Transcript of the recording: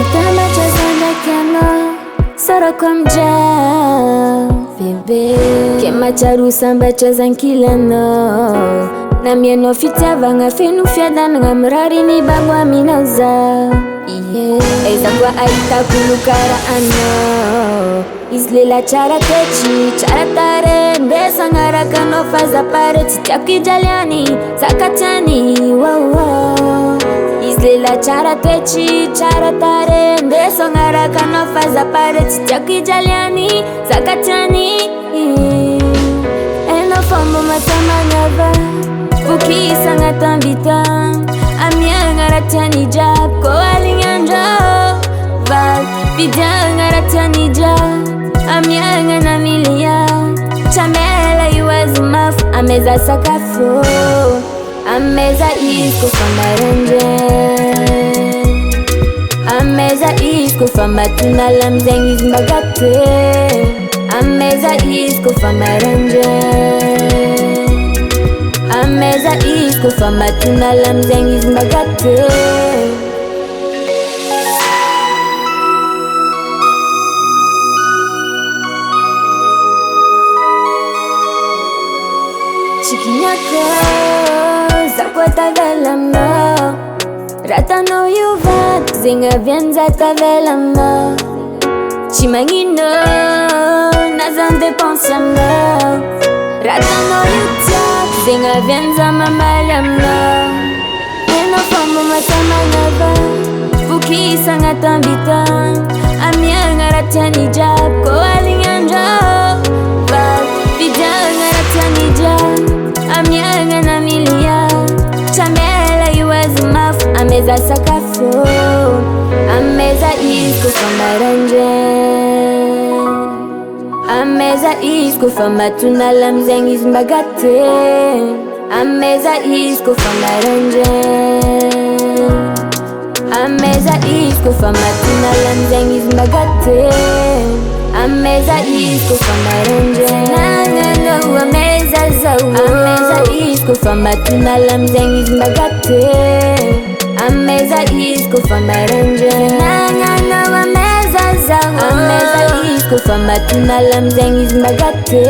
Utamacheza kama sara kwa mja bebe kema charusa mbacheza nkilano na mieno fita vanga fenu fiadan ngamrari ni bagwa minauza eza kwa aita kulukara ano islela chara techi chara tare ndesa ngara kano faza pare titiaki jaliani zakatani wow islela chara techi chara tare ndesa ngara kano faza pare titiaki jaliani zakatani eno fambo matama ngava fukisa ngatambita amia ngaratani jab ko alinganjo val vidya ngaratani jab amia ngana milia chamela iwazumaf ameza sakafu ameza isko famaranje ameza isko famatuna lamzengiz magate ameza isko famaranje ameza isko famatuna lamzengiz magate Chikinyako zakwata velama ratano yuvat zinga vienza ta velama chimangino nazan depensiama ratano yutak zinga vienza mamalama eno fambo matama ngava fukisa ngatambita amia ngaratani jab ko alinganjo val vidya ngaratani jab amia ngana milia chamela iwazumaf ameza sakafu ameza isko famaranje ameza isko famatuna lamzengiz magate ameza isko famaranje ameza isko famatuna lamzengiz magate ameza isko famaranje nangalo ameza zau ameza isko famatuna lamzengiz magate ameza isko famaranje nangalo ameza zau ameza isko famatuna lamzengiz magate